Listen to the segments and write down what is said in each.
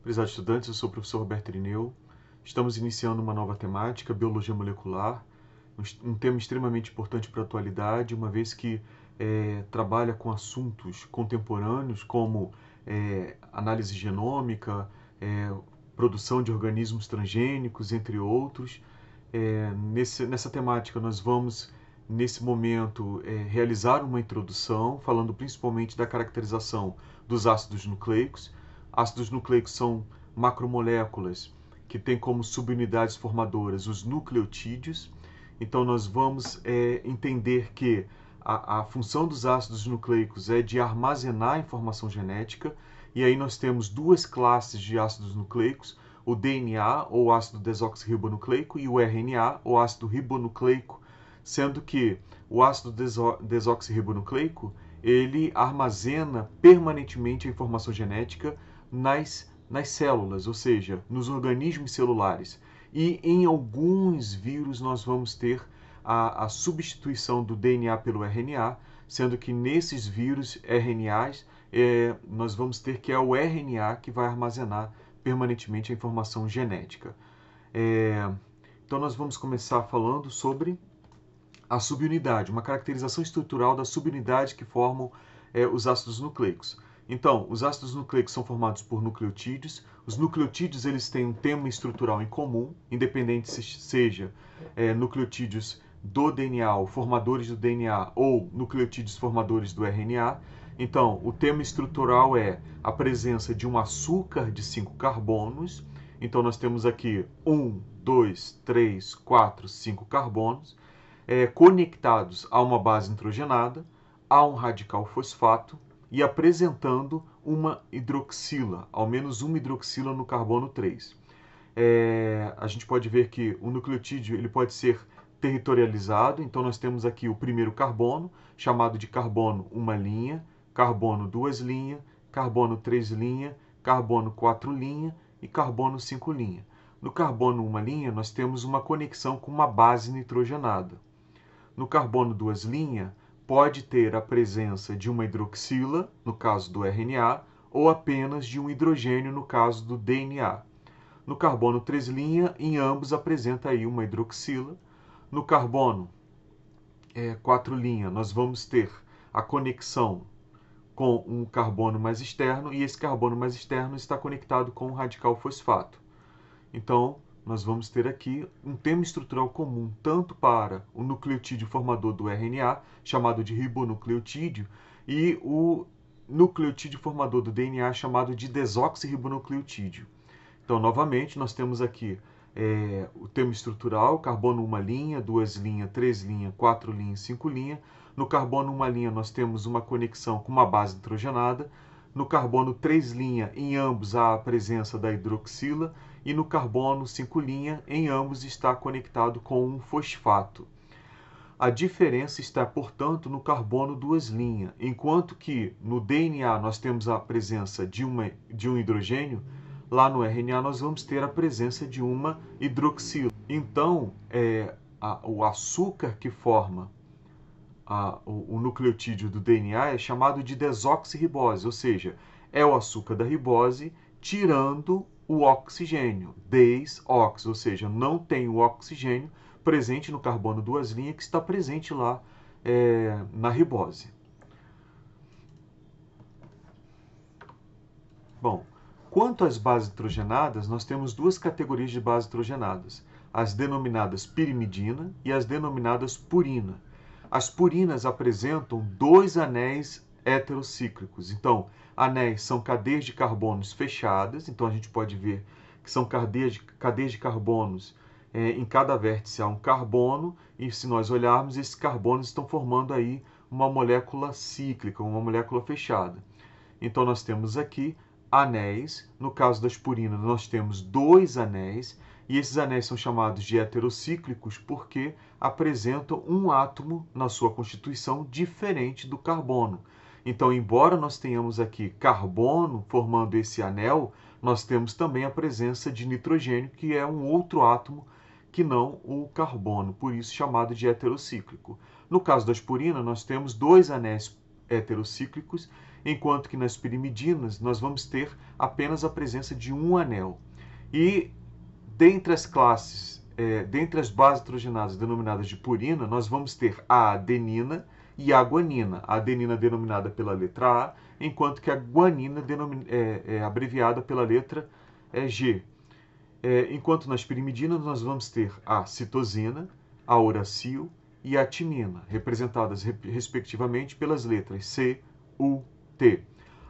Prezados estudantes, eu sou o professor Roberto Irineu. Estamos iniciando uma nova temática, biologia molecular, um tema extremamente importante para a atualidade, uma vez que trabalha com assuntos contemporâneos como análise genômica, produção de organismos transgênicos, entre outros. Nessa temática nós vamos, nesse momento, realizar uma introdução, falando principalmente da caracterização dos ácidos nucleicos. Ácidos nucleicos são macromoléculas que têm como subunidades formadoras os nucleotídeos. Então nós vamos entender que a função dos ácidos nucleicos é de armazenar informação genética, e aí nós temos duas classes de ácidos nucleicos, o DNA, ou ácido desoxirribonucleico, e o RNA, ou ácido ribonucleico, sendo que o ácido desoxirribonucleico ele armazena permanentemente a informação genética nas células, ou seja, nos organismos celulares. E em alguns vírus nós vamos ter a substituição do DNA pelo RNA, sendo que nesses vírus RNAs nós vamos ter que é o RNA que vai armazenar permanentemente a informação genética. Então nós vamos começar falando sobre a subunidade, uma caracterização estrutural da subunidade que formam os ácidos nucleicos. Então, os ácidos nucleicos são formados por nucleotídeos. Os nucleotídeos eles têm um tema estrutural em comum, independente se seja nucleotídeos do DNA, ou formadores do DNA, ou nucleotídeos formadores do RNA. Então, o tema estrutural é a presença de um açúcar de 5 carbonos. Então, nós temos aqui 1, 2, 3, 4, 5 carbonos, conectados a uma base nitrogenada, a um radical fosfato, e apresentando uma hidroxila, ao menos uma hidroxila no carbono 3. A gente pode ver que o nucleotídeo ele pode ser territorializado, então nós temos aqui o primeiro carbono, chamado de carbono 1 linha, carbono 2 linha, carbono 3 linha, carbono 4 linha e carbono 5 linha. No carbono 1 linha nós temos uma conexão com uma base nitrogenada. No carbono 2 linha pode ter a presença de uma hidroxila, no caso do RNA, ou apenas de um hidrogênio, no caso do DNA. No carbono 3 linha, em ambos apresenta aí uma hidroxila. No carbono 4 linha, nós vamos ter a conexão com um carbono mais externo, e esse carbono mais externo está conectado com um radical fosfato. Então, nós vamos ter aqui um tema estrutural comum tanto para o nucleotídeo formador do RNA, chamado de ribonucleotídeo, e o nucleotídeo formador do DNA, chamado de desoxirribonucleotídeo. Então, novamente, nós temos aqui o tema estrutural, carbono 1 linha, 2 linha, 3 linha, 4 linha e 5 linha. No carbono 1 linha, nós temos uma conexão com uma base nitrogenada. No carbono 3 linha, em ambos há a presença da hidroxila, e no carbono 5 linha, em ambos está conectado com um fosfato. A diferença está, portanto, no carbono 2 linha, enquanto que no DNA nós temos a presença de um hidrogênio, lá no RNA nós vamos ter a presença de uma hidroxila. Então, o açúcar que forma o nucleotídeo do DNA é chamado de desoxirribose, ou seja, é o açúcar da ribose tirando o oxigênio, desox, ou seja, não tem o oxigênio presente no carbono 2 linha que está presente lá na ribose. Bom, quanto às bases nitrogenadas, nós temos duas categorias de bases nitrogenadas, as denominadas pirimidina e as denominadas purina. As purinas apresentam dois anéis heterocíclicos. Então, anéis são cadeias de carbonos fechadas. Então, a gente pode ver que são cadeias de carbonos. Em cada vértice há um carbono. E se nós olharmos, esses carbonos estão formando aí uma molécula cíclica, uma molécula fechada. Então, nós temos aqui anéis. No caso das purinas, nós temos dois anéis. E esses anéis são chamados de heterocíclicos porque apresentam um átomo na sua constituição diferente do carbono. Então, embora nós tenhamos aqui carbono formando esse anel, nós temos também a presença de nitrogênio, que é um outro átomo que não o carbono, por isso chamado de heterocíclico. No caso das purinas, nós temos dois anéis heterocíclicos enquanto que nas pirimidinas nós vamos ter apenas a presença de um anel. E dentre as classes, dentre as bases nitrogenadas denominadas de purina, nós vamos ter a adenina e a guanina. A adenina denominada pela letra A, enquanto que a guanina é abreviada pela letra G. Enquanto nas pirimidinas nós vamos ter a citosina, a uracil e a timina, representadas respectivamente pelas letras C, U, T.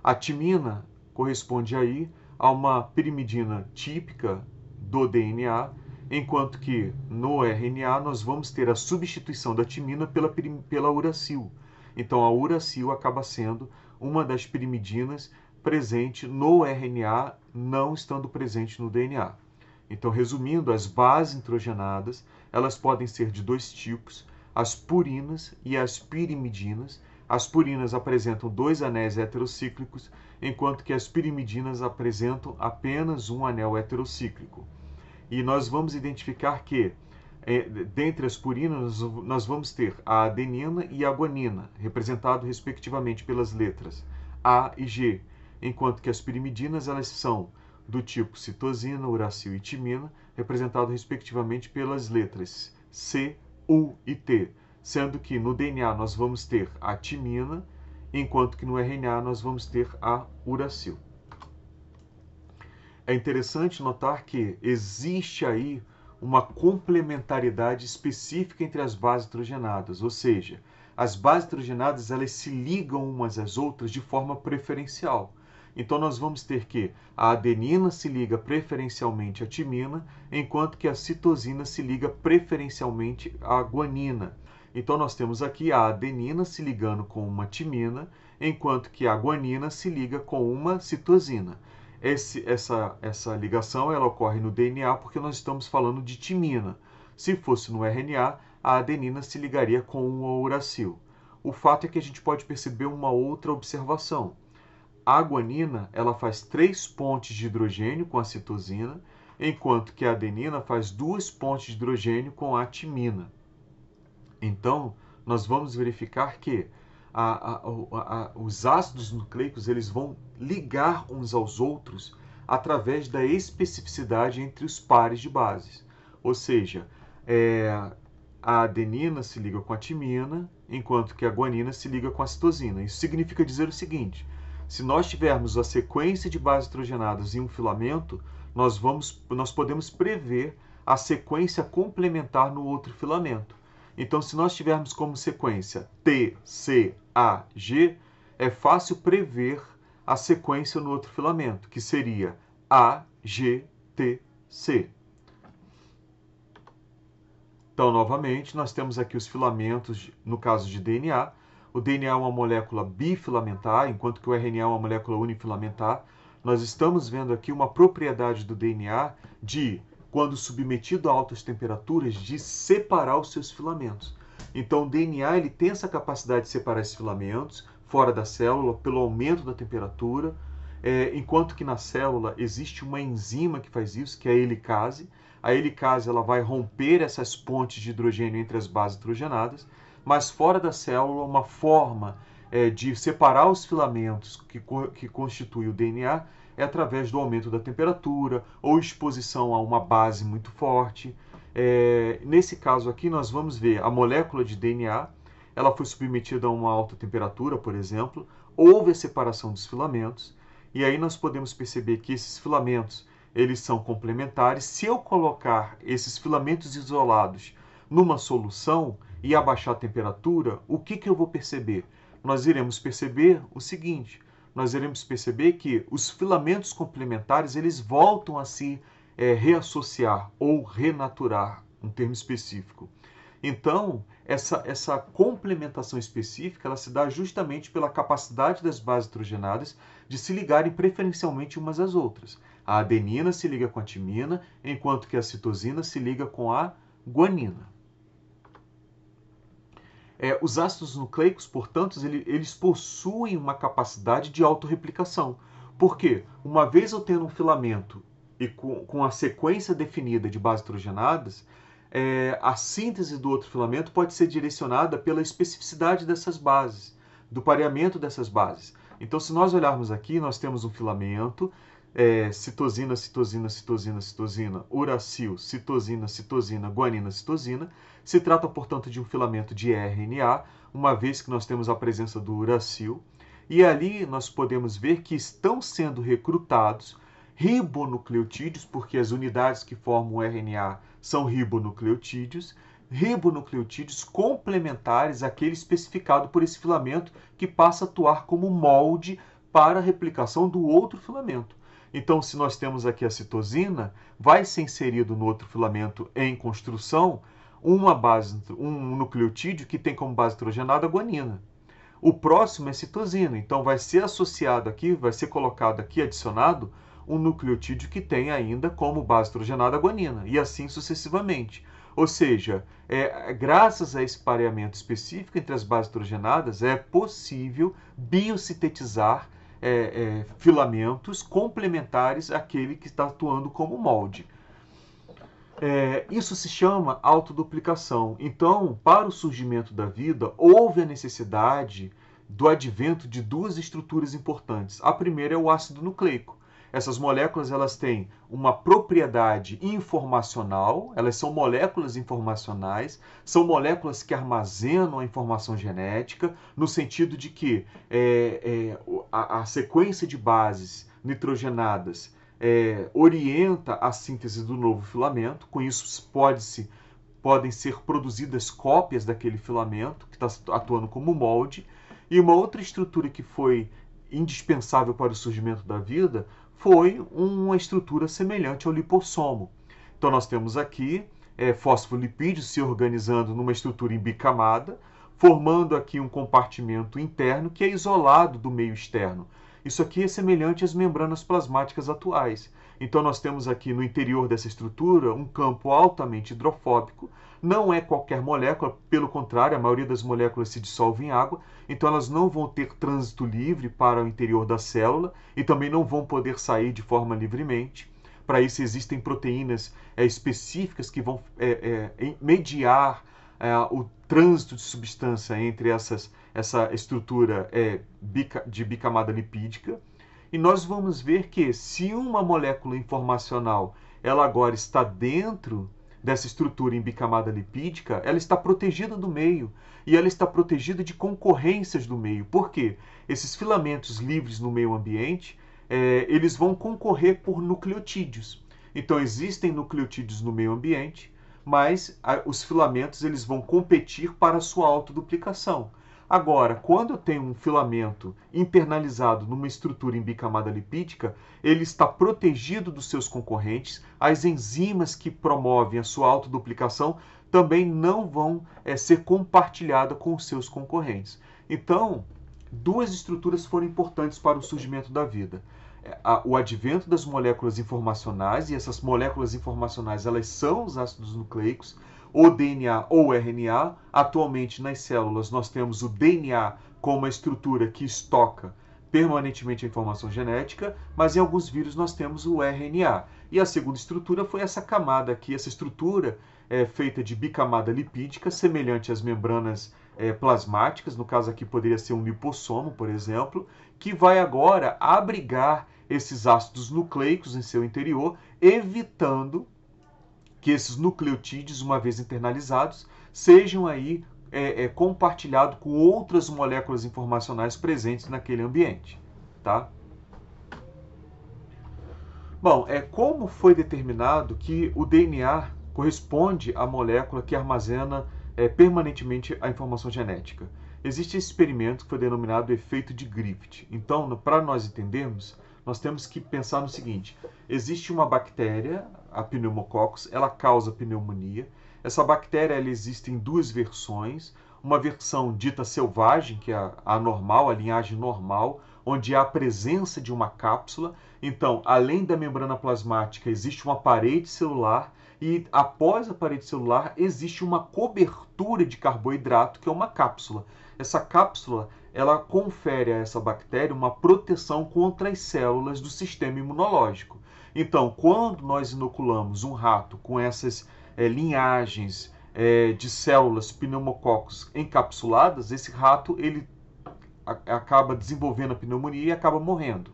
A timina corresponde aí a uma pirimidina típica do DNA, enquanto que no RNA nós vamos ter a substituição da timina pela uracil. Então a uracil acaba sendo uma das pirimidinas presente no RNA, não estando presente no DNA. Então, resumindo, as bases nitrogenadas, elas podem ser de dois tipos, as purinas e as pirimidinas. As purinas apresentam dois anéis heterocíclicos, enquanto que as pirimidinas apresentam apenas um anel heterocíclico. E nós vamos identificar que, dentre as purinas, nós vamos ter a adenina e a guanina, representado respectivamente pelas letras A e G, enquanto que as pirimidinas elas são do tipo citosina, uracil e timina, representado respectivamente pelas letras C, U e T, sendo que no DNA nós vamos ter a timina, enquanto que no RNA nós vamos ter a uracil. É interessante notar que existe aí uma complementaridade específica entre as bases nitrogenadas, ou seja, as bases nitrogenadas elas se ligam umas às outras de forma preferencial. Então nós vamos ter que a adenina se liga preferencialmente à timina, enquanto que a citosina se liga preferencialmente à guanina. Então nós temos aqui a adenina se ligando com uma timina, enquanto que a guanina se liga com uma citosina. Essa ligação ela ocorre no DNA porque nós estamos falando de timina. Se fosse no RNA, a adenina se ligaria com o uracil. O fato é que a gente pode perceber uma outra observação. A guanina ela faz 3 pontes de hidrogênio com a citosina, enquanto que a adenina faz 2 pontes de hidrogênio com a timina. Então, nós vamos verificar que os ácidos nucleicos eles vão ligar uns aos outros através da especificidade entre os pares de bases. Ou seja, a adenina se liga com a timina, enquanto que a guanina se liga com a citosina. Isso significa dizer o seguinte: se nós tivermos a sequência de bases nitrogenadas em um filamento, nós podemos prever a sequência complementar no outro filamento. Então, se nós tivermos como sequência T, C, A, G, é fácil prever a sequência no outro filamento, que seria A, G, T, C. Então, novamente, nós temos aqui os filamentos, no caso de DNA. O DNA é uma molécula bifilamentar, enquanto que o RNA é uma molécula unifilamentar. Nós estamos vendo aqui uma propriedade do DNA de, quando submetido a altas temperaturas, de separar os seus filamentos. Então, o DNA ele tem essa capacidade de separar esses filamentos fora da célula pelo aumento da temperatura, enquanto que na célula existe uma enzima que faz isso, que é a helicase. A helicase ela vai romper essas pontes de hidrogênio entre as bases nitrogenadas, mas fora da célula, uma forma de separar os filamentos que constituem o DNA é através do aumento da temperatura ou exposição a uma base muito forte. Nesse caso aqui, nós vamos ver a molécula de DNA, ela foi submetida a uma alta temperatura, por exemplo, houve a separação dos filamentos, e aí nós podemos perceber que esses filamentos eles são complementares. Se eu colocar esses filamentos isolados numa solução e abaixar a temperatura, o que eu vou perceber? Nós iremos perceber o seguinte: nós iremos perceber que os filamentos complementares eles voltam a se reassociar ou renaturar, um termo específico. Então, essa complementação específica ela se dá justamente pela capacidade das bases nitrogenadas de se ligarem preferencialmente umas às outras. A adenina se liga com a timina, enquanto que a citosina se liga com a guanina. Os ácidos nucleicos, portanto, eles possuem uma capacidade de autorreplicação. Por quê? Uma vez eu tendo um filamento e com a sequência definida de bases nitrogenadas, a síntese do outro filamento pode ser direcionada pela especificidade dessas bases, do pareamento dessas bases. Então, se nós olharmos aqui, nós temos um filamento, citosina, citosina, citosina, citosina, uracil, citosina, citosina, guanina, citosina. Se trata, portanto, de um filamento de RNA, uma vez que nós temos a presença do uracil. E ali nós podemos ver que estão sendo recrutados ribonucleotídeos, porque as unidades que formam o RNA são ribonucleotídeos complementares àquele especificado por esse filamento, que passa a atuar como molde para a replicação do outro filamento. Então, se nós temos aqui a citosina, vai ser inserido no outro filamento em construção um nucleotídeo que tem como base nitrogenada a guanina. O próximo é citosina, então vai ser associado aqui, vai ser colocado aqui, adicionado, um nucleotídeo que tem ainda como base nitrogenada a guanina, e assim sucessivamente. Ou seja, graças a esse pareamento específico entre as bases nitrogenadas, é possível biosintetizar filamentos complementares àquele que está atuando como molde. Isso se chama autoduplicação. Então, para o surgimento da vida, houve a necessidade do advento de duas estruturas importantes. A primeira é o ácido nucleico. Essas moléculas elas têm uma propriedade informacional, elas são moléculas informacionais, são moléculas que armazenam a informação genética, no sentido de que a sequência de bases nitrogenadas orienta a síntese do novo filamento. Com isso podem ser produzidas cópias daquele filamento que está atuando como molde. E uma outra estrutura que foi indispensável para o surgimento da vida foi uma estrutura semelhante ao lipossomo. Então nós temos aqui fosfolipídios se organizando numa estrutura em bicamada, formando aqui um compartimento interno que é isolado do meio externo. Isso aqui é semelhante às membranas plasmáticas atuais. Então nós temos aqui no interior dessa estrutura um campo altamente hidrofóbico. Não é qualquer molécula, pelo contrário, a maioria das moléculas se dissolve em água, então elas não vão ter trânsito livre para o interior da célula e também não vão poder sair de forma livremente. Para isso existem proteínas específicas que vão mediar o trânsito de substância entre essa estrutura de bicamada lipídica. E nós vamos ver que se uma molécula informacional ela agora está dentro dessa estrutura em bicamada lipídica, ela está protegida do meio e ela está protegida de concorrências do meio. Por quê? Esses filamentos livres no meio ambiente, eles vão concorrer por nucleotídeos. Então existem nucleotídeos no meio ambiente, mas os filamentos eles vão competir para a sua autoduplicação. Agora, quando eu tenho um filamento internalizado numa estrutura em bicamada lipídica, ele está protegido dos seus concorrentes, as enzimas que promovem a sua autoduplicação também não vão ser compartilhadas com os seus concorrentes. Então, duas estruturas foram importantes para o surgimento da vida. O advento das moléculas informacionais, e essas moléculas informacionais elas são os ácidos nucleicos, o DNA ou RNA. Atualmente nas células nós temos o DNA como uma estrutura que estoca permanentemente a informação genética, mas em alguns vírus nós temos o RNA. E a segunda estrutura foi essa camada aqui, essa estrutura feita de bicamada lipídica, semelhante às membranas plasmáticas, no caso aqui poderia ser um lipossomo, por exemplo, que vai agora abrigar esses ácidos nucleicos em seu interior, evitando que esses nucleotídeos, uma vez internalizados, sejam aí compartilhados com outras moléculas informacionais presentes naquele ambiente. Tá? Bom, como foi determinado que o DNA corresponde à molécula que armazena permanentemente a informação genética? Existe esse experimento que foi denominado efeito de Griffith. Então, para nós entendermos, nós temos que pensar no seguinte: existe uma bactéria, a Pneumococcus, ela causa pneumonia. Essa bactéria ela existe em duas versões. Uma versão dita selvagem, que é a normal, a linhagem normal, onde há a presença de uma cápsula. Então, além da membrana plasmática, existe uma parede celular e após a parede celular existe uma cobertura de carboidrato, que é uma cápsula. Essa cápsula ela confere a essa bactéria uma proteção contra as células do sistema imunológico. Então, quando nós inoculamos um rato com essas linhagens de células pneumococcus encapsuladas, esse rato ele acaba desenvolvendo a pneumonia e acaba morrendo.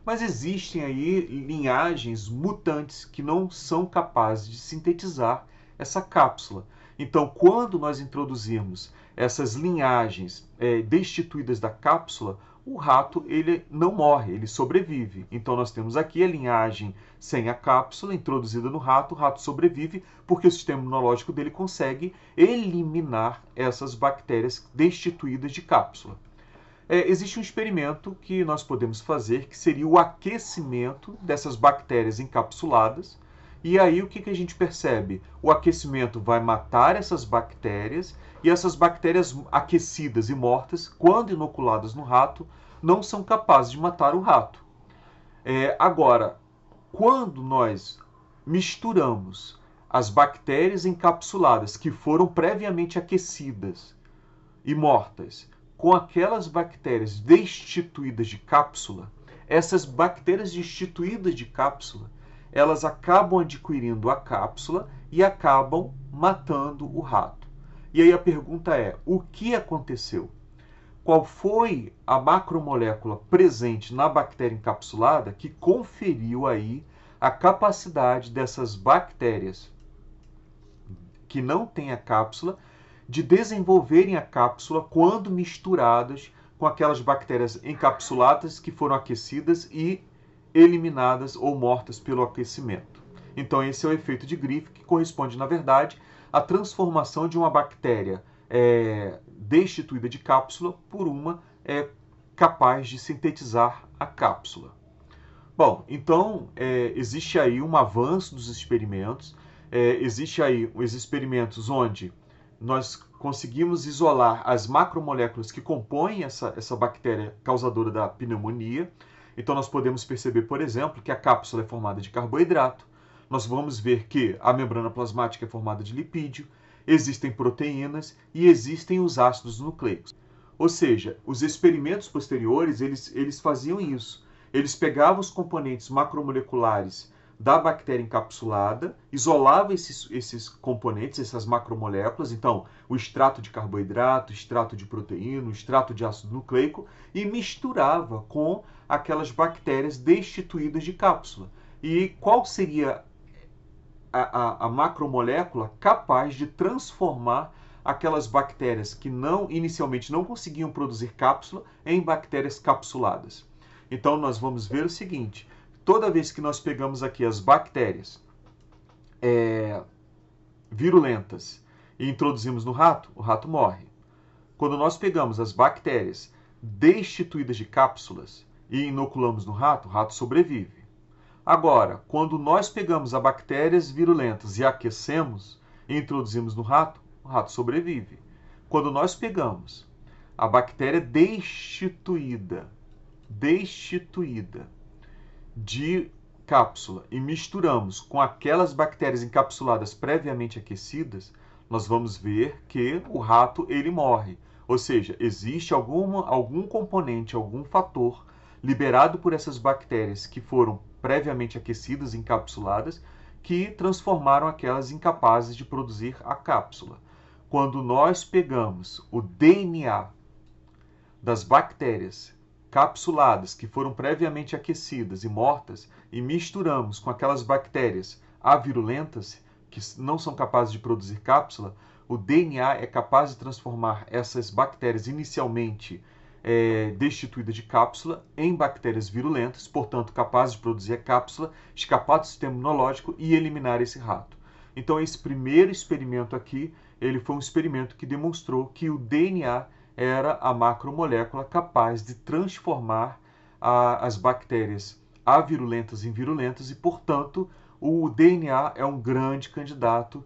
Mas existem aí linhagens mutantes que não são capazes de sintetizar essa cápsula. Então, quando nós introduzimos essas linhagens destituídas da cápsula, o rato ele não morre, ele sobrevive. Então, nós temos aqui a linhagem sem a cápsula introduzida no rato, o rato sobrevive porque o sistema imunológico dele consegue eliminar essas bactérias destituídas de cápsula. Existe um experimento que nós podemos fazer, que seria o aquecimento dessas bactérias encapsuladas. E aí o que a gente percebe? O aquecimento vai matar essas bactérias, e essas bactérias aquecidas e mortas, quando inoculadas no rato, não são capazes de matar o rato. Agora, quando nós misturamos as bactérias encapsuladas que foram previamente aquecidas e mortas com aquelas bactérias destituídas de cápsula, essas bactérias destituídas de cápsula, elas acabam adquirindo a cápsula e acabam matando o rato. E aí a pergunta é, o que aconteceu? Qual foi a macromolécula presente na bactéria encapsulada que conferiu aí a capacidade dessas bactérias que não têm a cápsula de desenvolverem a cápsula quando misturadas com aquelas bactérias encapsuladas que foram aquecidas e eliminadas ou mortas pelo aquecimento. Então esse é o efeito de Griffith, que corresponde, na verdade, à transformação de uma bactéria destituída de cápsula por uma capaz de sintetizar a cápsula. Bom, então existe aí um avanço dos experimentos, existe aí os experimentos onde nós conseguimos isolar as macromoléculas que compõem essa bactéria causadora da pneumonia. Então nós podemos perceber, por exemplo, que a cápsula é formada de carboidrato. Nós vamos ver que a membrana plasmática é formada de lipídio, existem proteínas e existem os ácidos nucleicos. Ou seja, os experimentos posteriores, eles faziam isso. Eles pegavam os componentes macromoleculares da bactéria encapsulada, isolava esses componentes, essas macromoléculas, então o extrato de carboidrato, o extrato de proteína, o extrato de ácido nucleico, e misturava com aquelas bactérias destituídas de cápsula. E qual seria a macromolécula capaz de transformar aquelas bactérias que inicialmente não conseguiam produzir cápsula em bactérias capsuladas? Então nós vamos ver o seguinte: toda vez que nós pegamos aqui as bactérias virulentas e introduzimos no rato, o rato morre. Quando nós pegamos as bactérias destituídas de cápsulas e inoculamos no rato, o rato sobrevive. Agora, quando nós pegamos as bactérias virulentas e aquecemos e introduzimos no rato, o rato sobrevive. Quando nós pegamos a bactéria destituída de cápsula e misturamos com aquelas bactérias encapsuladas previamente aquecidas, nós vamos ver que o rato ele morre. Ou seja, existe algum componente, algum fator liberado por essas bactérias que foram previamente aquecidas, encapsuladas, que transformaram aquelas incapazes de produzir a cápsula. Quando nós pegamos o DNA das bactérias capsuladas que foram previamente aquecidas e mortas e misturamos com aquelas bactérias avirulentas que não são capazes de produzir cápsula, o DNA é capaz de transformar essas bactérias inicialmente destituídas de cápsula em bactérias virulentas, portanto capazes de produzir a cápsula, escapar do sistema imunológico e eliminar esse rato. Então esse primeiro experimento aqui, ele foi um experimento que demonstrou que o DNA era a macromolécula capaz de transformar as bactérias avirulentas em virulentas e, portanto, o DNA é um grande candidato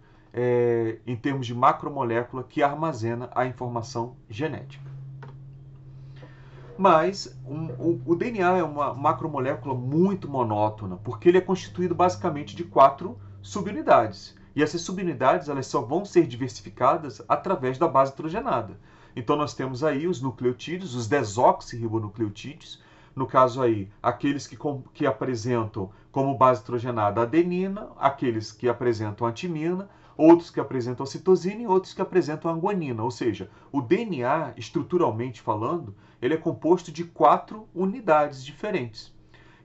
em termos de macromolécula que armazena a informação genética. Mas o DNA é uma macromolécula muito monótona, porque ele é constituído basicamente de 4 subunidades. E essas subunidades elas só vão ser diversificadas através da base nitrogenada. Então nós temos aí os nucleotídeos, os desoxirribonucleotídeos, no caso aí, aqueles que apresentam como base nitrogenada a adenina, aqueles que apresentam a timina, outros que apresentam a citosina e outros que apresentam a guanina. Ou seja, o DNA, estruturalmente falando, ele é composto de 4 unidades diferentes.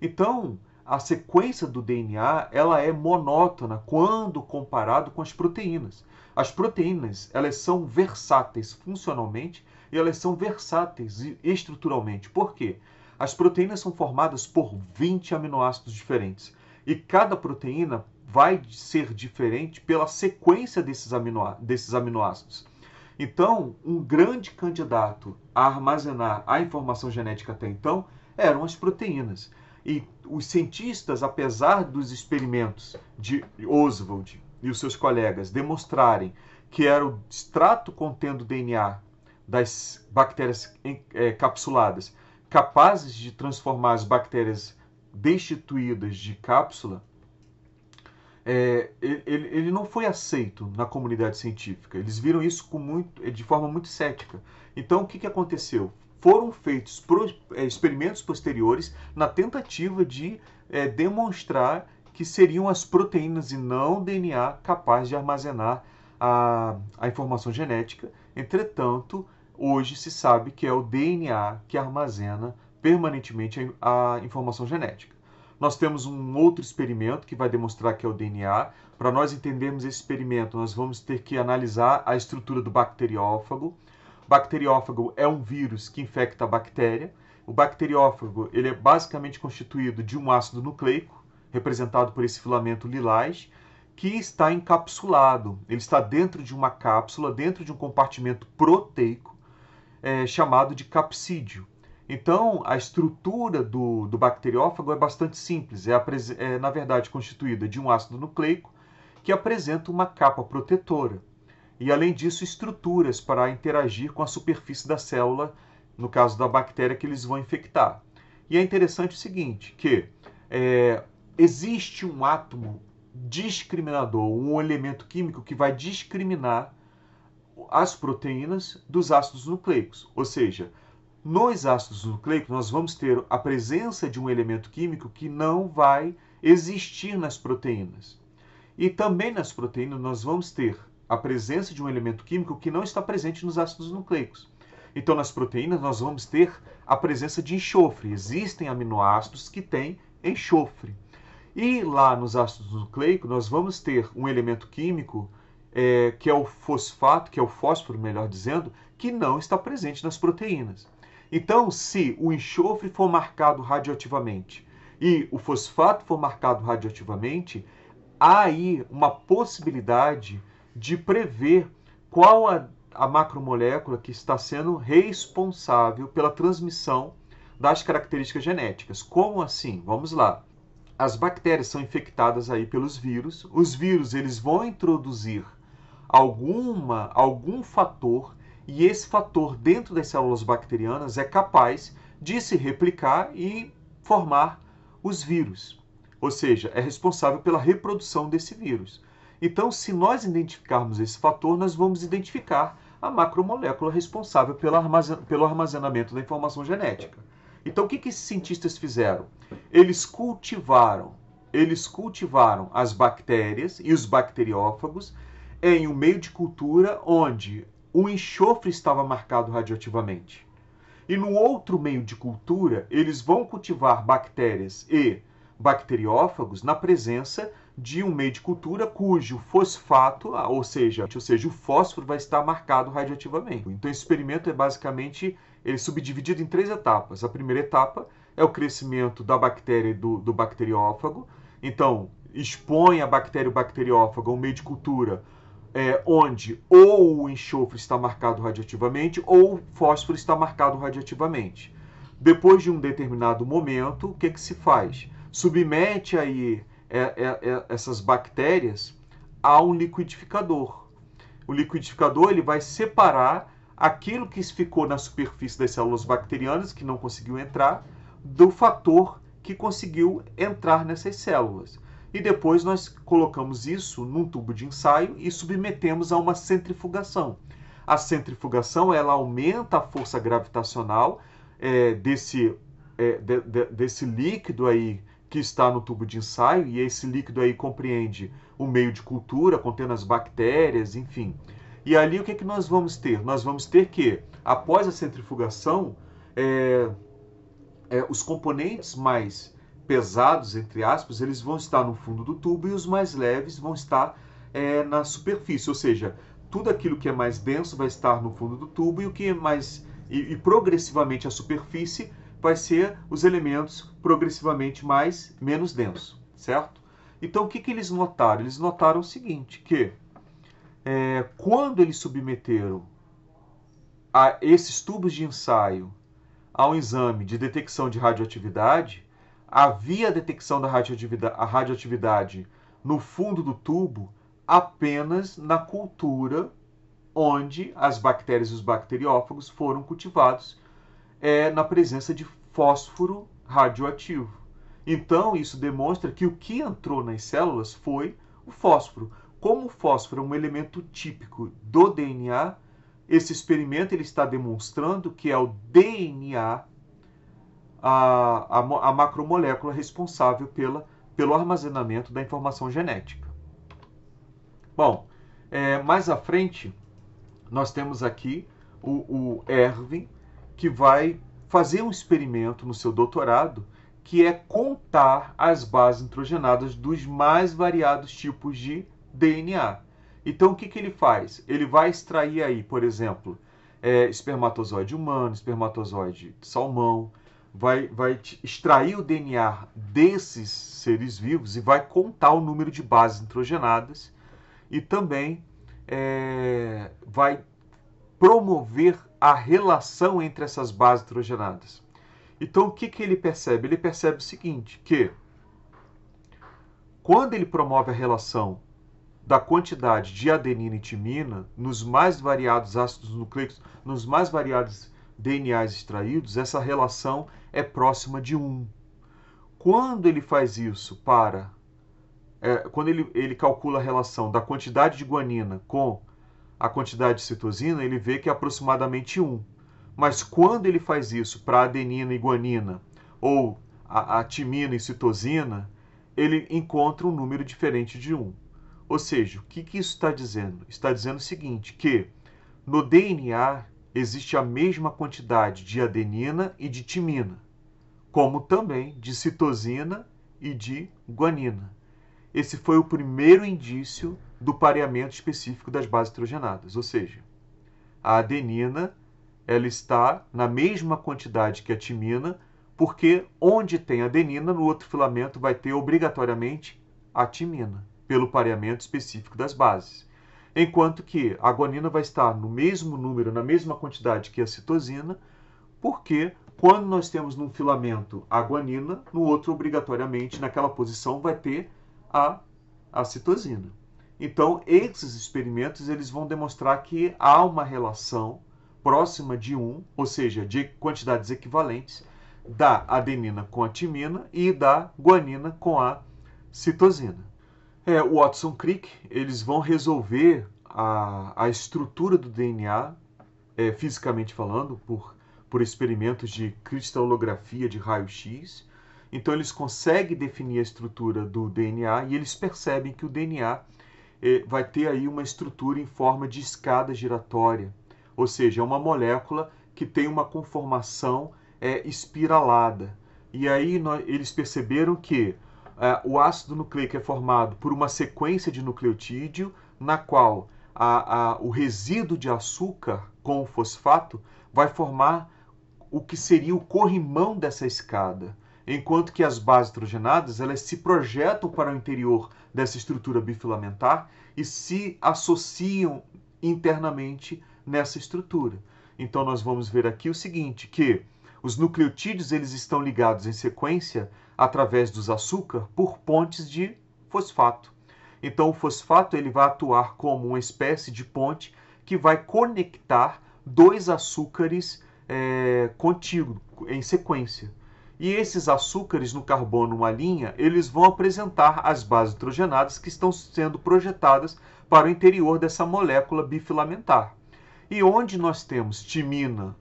Então, a sequência do DNA ela é monótona quando comparado com as proteínas. As proteínas elas são versáteis funcionalmente e elas são versáteis estruturalmente. Por quê? As proteínas são formadas por 20 aminoácidos diferentes e cada proteína vai ser diferente pela sequência desses aminoácidos. Então, um grande candidato a armazenar a informação genética até então eram as proteínas. E os cientistas, apesar dos experimentos de Oswald e os seus colegas demonstrarem que era o extrato contendo DNA das bactérias capsuladas capazes de transformar as bactérias destituídas de cápsula, ele não foi aceito na comunidade científica. Eles viram isso de forma muito cética. Então, o que aconteceu? Foram feitos experimentos posteriores na tentativa de demonstrar que seriam as proteínas e não o DNA capaz de armazenar a informação genética. Entretanto, hoje se sabe que é o DNA que armazena permanentemente a informação genética. Nós temos um outro experimento que vai demonstrar que é o DNA. Para nós entendermos esse experimento, nós vamos ter que analisar a estrutura do bacteriófago. O bacteriófago é um vírus que infecta a bactéria. O bacteriófago ele é basicamente constituído de um ácido nucleico, representado por esse filamento lilás, que está encapsulado. Ele está dentro de uma cápsula, dentro de um compartimento proteico, chamado de capsídeo. Então, a estrutura do bacteriófago é bastante simples. É, na verdade, constituída de um ácido nucleico que apresenta uma capa protetora. E, além disso, estruturas para interagir com a superfície da célula, no caso da bactéria que eles vão infectar. E é interessante o seguinte, que existe um átomo discriminador, um elemento químico que vai discriminar as proteínas dos ácidos nucleicos. Ou seja, nos ácidos nucleicos nós vamos ter a presença de um elemento químico que não vai existir nas proteínas. E também nas proteínas nós vamos ter a presença de um elemento químico que não está presente nos ácidos nucleicos. Então, nas proteínas, nós vamos ter a presença de enxofre. Existem aminoácidos que têm enxofre. E lá nos ácidos nucleicos, nós vamos ter um elemento químico, que é o fosfato, que é o fósforo, melhor dizendo, que não está presente nas proteínas. Então, se o enxofre for marcado radioativamente e o fosfato for marcado radioativamente, há aí uma possibilidade de prever qual a macromolécula que está sendo responsável pela transmissão das características genéticas. Como assim? Vamos lá. As bactérias são infectadas aí pelos vírus. Os vírus eles vão introduzir algum fator e esse fator dentro das células bacterianas é capaz de se replicar e formar os vírus. Ou seja, é responsável pela reprodução desse vírus. Então, se nós identificarmos esse fator, nós vamos identificar a macromolécula responsável pelo armazenamento da informação genética. Então, o que esses cientistas fizeram? Eles cultivaram as bactérias e os bacteriófagos em um meio de cultura onde o enxofre estava marcado radioativamente. E no outro meio de cultura, eles vão cultivar bactérias e bacteriófagos na presença de um meio de cultura cujo fosfato, ou seja, o fósforo vai estar marcado radioativamente. Então, esse experimento é basicamente subdividido em 3 etapas. A primeira etapa é o crescimento da bactéria e do bacteriófago. Então, expõe a bactéria e o bacteriófago a um meio de cultura onde ou o enxofre está marcado radioativamente ou o fósforo está marcado radioativamente. Depois de um determinado momento, o que se faz? Submete aí essas bactérias a um liquidificador. O liquidificador ele vai separar aquilo que ficou na superfície das células bacterianas, que não conseguiu entrar, do fator que conseguiu entrar nessas células. E depois nós colocamos isso num tubo de ensaio e submetemos a uma centrifugação. A centrifugação ela aumenta a força gravitacional desse líquido aí que está no tubo de ensaio, e esse líquido aí compreende o meio de cultura, contendo as bactérias, enfim. E ali o que, que nós vamos ter? Nós vamos ter que, após a centrifugação, os componentes mais pesados, entre aspas, eles vão estar no fundo do tubo e os mais leves vão estar na superfície, ou seja, tudo aquilo que é mais denso vai estar no fundo do tubo e o que é mais e progressivamente a superfície vai ser os elementos progressivamente menos densos, certo? Então o que, que eles notaram? Eles notaram o seguinte, que quando eles submeteram a esses tubos de ensaio a um exame de detecção de radioatividade, havia detecção da radioatividade no fundo do tubo apenas na cultura onde as bactérias e os bacteriófagos foram cultivados na presença de fósforo radioativo. Então, isso demonstra que o que entrou nas células foi o fósforo. Como o fósforo é um elemento típico do DNA, esse experimento ele está demonstrando que é o DNA, a macromolécula responsável pelo armazenamento da informação genética. Bom, mais à frente, nós temos aqui o Erwin, que vai fazer um experimento no seu doutorado, que é contar as bases nitrogenadas dos mais variados tipos de DNA. Então, o que, que ele faz? Ele vai extrair aí, por exemplo, espermatozoide humano, espermatozoide de salmão, vai extrair o DNA desses seres vivos e vai contar o número de bases nitrogenadas e também vai promover a relação entre essas bases nitrogenadas. Então, o que, que ele percebe? Ele percebe o seguinte, que quando ele promove a relação da quantidade de adenina e timina nos mais variados ácidos nucleicos, nos mais variados DNAs extraídos, essa relação é próxima de 1. Quando ele faz isso quando ele calcula a relação da quantidade de guanina com a quantidade de citosina, ele vê que é aproximadamente 1. Mas quando ele faz isso para adenina e guanina, ou a timina e citosina, ele encontra um número diferente de 1. Ou seja, o que isso está dizendo? Está dizendo o seguinte, que no DNA existe a mesma quantidade de adenina e de timina, como também de citosina e de guanina. Esse foi o primeiro indício do pareamento específico das bases nitrogenadas, ou seja, a adenina ela está na mesma quantidade que a timina, porque onde tem adenina, no outro filamento vai ter obrigatoriamente a timina, pelo pareamento específico das bases. Enquanto que a guanina vai estar no mesmo número, na mesma quantidade que a citosina, porque quando nós temos num filamento a guanina, no outro obrigatoriamente naquela posição vai ter a citosina. Então, esses experimentos eles vão demonstrar que há uma relação próxima de 1, ou seja, de quantidades equivalentes, da adenina com a timina e da guanina com a citosina. O Watson Crick, eles vão resolver a estrutura do DNA, fisicamente falando, por experimentos de cristalografia de raio-x. Então, eles conseguem definir a estrutura do DNA e eles percebem que o DNA vai ter aí uma estrutura em forma de escada giratória, ou seja, é uma molécula que tem uma conformação espiralada. E aí eles perceberam que o ácido nucleico é formado por uma sequência de nucleotídeo, na qual o resíduo de açúcar com o fosfato vai formar o que seria o corrimão dessa escada, enquanto que as bases nitrogenadas elas se projetam para o interior dessa estrutura bifilamentar e se associam internamente nessa estrutura. Então nós vamos ver aqui o seguinte, que os nucleotídeos eles estão ligados em sequência através dos açúcares por pontes de fosfato. Então o fosfato ele vai atuar como uma espécie de ponte que vai conectar dois açúcares contíguos, em sequência. E esses açúcares no carbono, uma linha, eles vão apresentar as bases nitrogenadas que estão sendo projetadas para o interior dessa molécula bifilamentar. E onde nós temos timina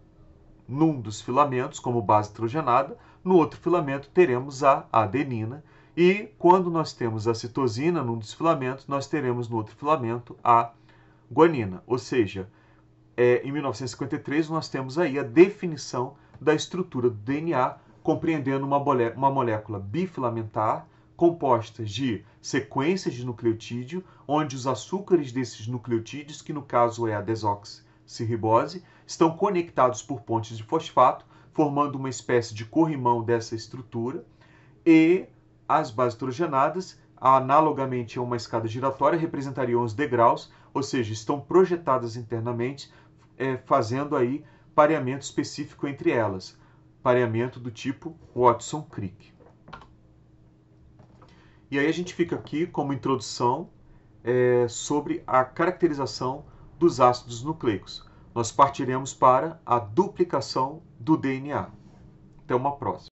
num dos filamentos como base nitrogenada, no outro filamento teremos a adenina, e quando nós temos a citosina num dos filamentos, nós teremos no outro filamento a guanina. Ou seja, em 1953 nós temos aí a definição da estrutura do DNA, compreendendo uma molécula bifilamentar composta de sequências de nucleotídeo, onde os açúcares desses nucleotídeos, que no caso é a desoxirribose, estão conectados por pontes de fosfato, formando uma espécie de corrimão dessa estrutura, e as bases hidrogenadas, analogamente a uma escada giratória, representariam os degraus, ou seja, estão projetadas internamente, fazendo aí pareamento específico entre elas, pareamento do tipo Watson-Crick. E aí a gente fica aqui como introdução sobre a caracterização dos ácidos nucleicos. Nós partiremos para a duplicação do DNA. Até uma próxima.